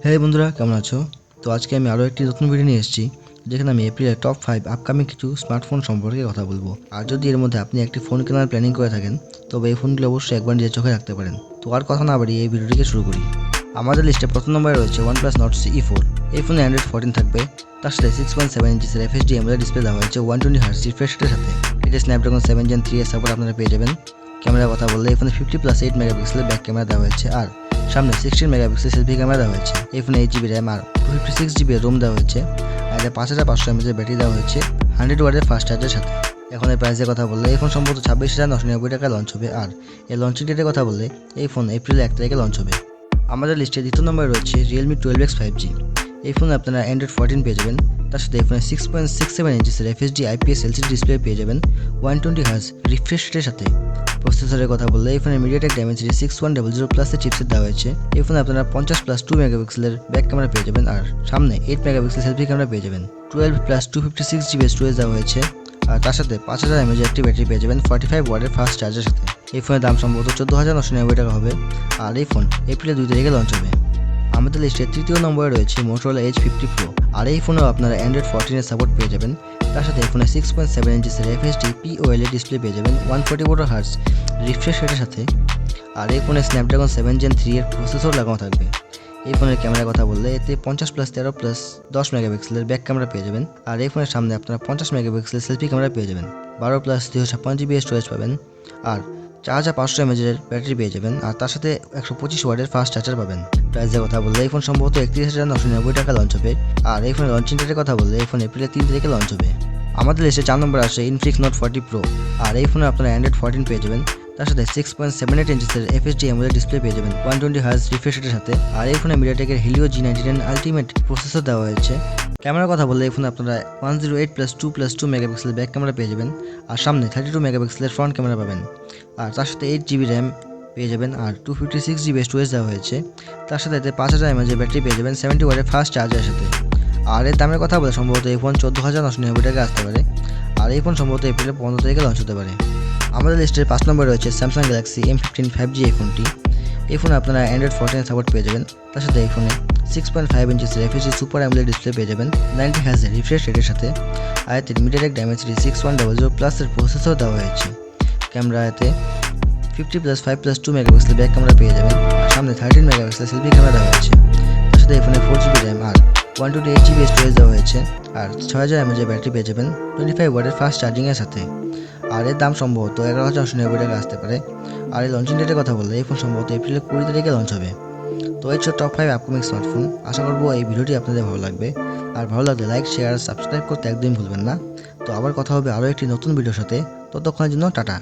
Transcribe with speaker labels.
Speaker 1: হ্যাঁ বন্ধুরা, কেমন আছো? তো আজকে আমি আরও একটি নতুন ভিডিও নিয়ে এসেছি, যেখানে আমি এপ্রিলের টপ 5 আপকামিং কিছু স্মার্টফোন সম্পর্কে কথা বলবো। আর যদি এর মধ্যে আপনি একটি ফোন কেনার প্ল্যানিং করে থাকেন, তবে এই ফোনগুলো অবশ্যই একবার নিজের চোখে রাখতে পারেন। তো আর কথা না বাড়িয়ে এই ভিডিওটিকে শুরু করি। আমাদের লিস্টে প্রথম নম্বরে রয়েছে OnePlus Nord CE4। এই ফোনে অ্যান্ড্রয়েড 14 থাকবে, তার সাথে 6.7 ইঞ্চিসের FHD AMOLED ডিসপ্লে দেওয়া হয়েছে 120Hz রিফ্রেশ রেটের সাথে। এতে স্ন্যাপড্রাগন 7 Gen 3 এর সাপোর্ট আপনারা পেয়ে যাবেন। ক্যামেরার কথা বললে এই ফোনে 50+8 মেগাপিক্সেলের ব্যাক ক্যামেরা দেওয়া হয়েছে, আর সামনে 16 মেগাপিক্সেল সেলফি ক্যামেরা দেওয়া হয়েছে। এই ফোনে 8GB র্যাম আর 256GB রোম দেওয়া হয়েছে, আর এতে 5500 mAh ব্যাটারি দেওয়া হয়েছে 100 ওয়াটের ফাস্ট চার্জের সাথে। এখন এর প্রাইসের কথা বললে এই ফোন সম্ভবত 26,990 টাকায় লঞ্চ হবে, আর এর লঞ্চিং ডেটের কথা বললে এই ফোন এপ্রিল 1 তারিখে লঞ্চ হবে। আমাদের লিস্টে দ্বিতীয় নম্বরে রয়েছে Realme 12X 5G। এই ফোনে আপনারা অ্যান্ড্রয়েড 14 পেয়ে যাবেন, তার সাথে এই ফোনে 6.67 ইঞ্চিসের FHD IPS LCD ডিসপ্লে পেয়ে যাবেন 120Hz রিফ্রেশ রেটের সাথে। প্রসেসরের কথা বললে এই ফোনে MediaTek Dimensity 6100 প্লাসের চিপসেট দেওয়া হয়েছে। এই ফোনে আপনারা 50+2 মেগাপিক্সেলের ব্যাক ক্যামেরা পেয়ে যাবেন, আর সামনে 8 মেগাপিক্সেল সেলফি ক্যামেরা পেয়ে যাবেন। 12+256GB স্টোরেজ দেওয়া হয়েছে, আর তার সাথে 5000 mAh একটি ব্যাটারি পেয়ে যাবেন 45 ওয়াটের ফাস্ট চার্জের সাথে। এই ফোনের দাম সম্ভবত 14,990 টাকা হবে, আর এই ফোন এপ্রিলের 2 তারিখে লঞ্চ হবে। আমাদের লিস্টে তৃতীয় নম্বরে রয়েছে Motorola Edge 50 Pro। আর এই ফোনেও আপনারা অ্যান্ড্রয়েড 14 এর সাপোর্ট পেয়ে যাবেন, তার সাথে এই ফোনে 6.7 ইঞ্চিসের FHD POLED ডিসপ্লে পেয়ে যাবেন 144Hz রিফ্রেশ রেটের সাথে। আর এই ফোনে স্ন্যাপড্রাগন 7 Gen 3 এর প্রসেসর লাগানো থাকবে। এই ফোনের ক্যামেরার কথা বললে এতে 50+13+10 মেগাপিক্সেলের ব্যাক ক্যামেরা পেয়ে যাবেন, আর এই ফোনের সামনে আপনারা 50 মেগাপিক্সেলের সেলফি ক্যামেরা পেয়ে যাবেন। 12+256GB স্টোরেজ পাবেন, আর 4500 mAh ব্যাটারি পেয়ে যাবেন, আর তার সাথে 125 ওয়াটের ফাস্ট চার্জার পাবেন। প্রাইসের কথা বললে এই ফোন সম্ভবত 31,990 টাকা লঞ্চ হবে, আর এই ফোনের লঞ্চিং ডেটের কথা বললে এই ফোন এপ্রিলের 3 তারিখে লঞ্চ হবে। আমাদের লিস্টে 4 নম্বরে আসে Infinix Note 40 Pro। আর এই ফোনে আপনারা অ্যান্ড্রয়েড 14 পেয়ে যাবেন, তার সাথে 6.78 ইঞ্চিসের FHD AMOLED ডিসপ্লে পেয়ে যাবেন 120Hz রিফ্রেশ রেটের সাথে। আর এই ফোনে MediaTek Helio G99 ultimate processor দেওয়া হয়েছে। ক্যামেরার কথা বললে এই ফোনে আপনারা 108+2+2 মেগাপিক্সেলের ব্যাক ক্যামেরা পেয়ে যাবেন, আর সামনে 32 মেগাপিক্সেলের ফ্রন্ট ক্যামেরা পাবেন, আর তার সাথে 8GB র্যাম পেয়ে যাবেন, আর 256GB স্টোরেজ দেওয়া হয়েছে। তার সাথে এতে 5000 mAh ব্যাটারি পেয়ে যাবেন 70 ওয়াটের ফাস্ট চার্জারের সাথে। আর এর দামের কথা বলে সম্ভবত এই ফোন 14,990 টাকা আসতে পারে, আর এই ফোন সম্ভবত এপ্রিলের 15 তারিখে লঞ্চ হতে পারে। আমাদের লিস্টের 5 নম্বরে রয়েছে Samsung Galaxy M15 5G। এই ফোনটি এই ফোনে আপনারা অ্যান্ড্রয়েড 14 এর সাপোর্ট পেয়ে যাবেন, তার সাথে এই ফোনে 6.5 ইঞ্চিসের FHD সুপার AMOLED ডিসপ্লে পেয়ে যাবেন 90Hz রিফ্রেশ রেটের সাথে। আর এতে MediaTek Dimensity 6100 প্লাসের প্রসেসর দেওয়া হয়েছে। ক্যামেরা এতে 50+5+2 মেগাপিক্সেল ব্যাক ক্যামেরা পেয়ে যাবেন, আর সামনে 13 মেগাপিক্সেল সেলফি ক্যামেরা দেওয়া হয়েছে। তার সাথে এই ফোনে 4GB র্যাম আর 128GB স্টোরেজ দেওয়া হয়েছে, আর 6000 mAh ব্যাটারি পেয়ে যাবেন 25 ওয়াটের ফাস্ট চার্জিংয়ের সাথে। আর এর দাম সম্ভবত 11,990 টাকা আসতে পারে, আর এই লঞ্চিং ডেটের কথা বললে এই ফোন সম্ভবত এপ্রিলের 20 তারিখে লঞ্চ হবে। তো এই ছিল টপ 5 আপকামিং স্মার্টফোন। আশা করবো এই ভিডিওটি আপনাদের ভালো লাগবে, আর ভালো লাগলে লাইক, শেয়ার, সাবস্ক্রাইব করতে একদমই ভুলবেন না। তো আবার কথা হবে আরও একটি নতুন ভিডিওর সাথে। ততক্ষণের জন্য টাটা।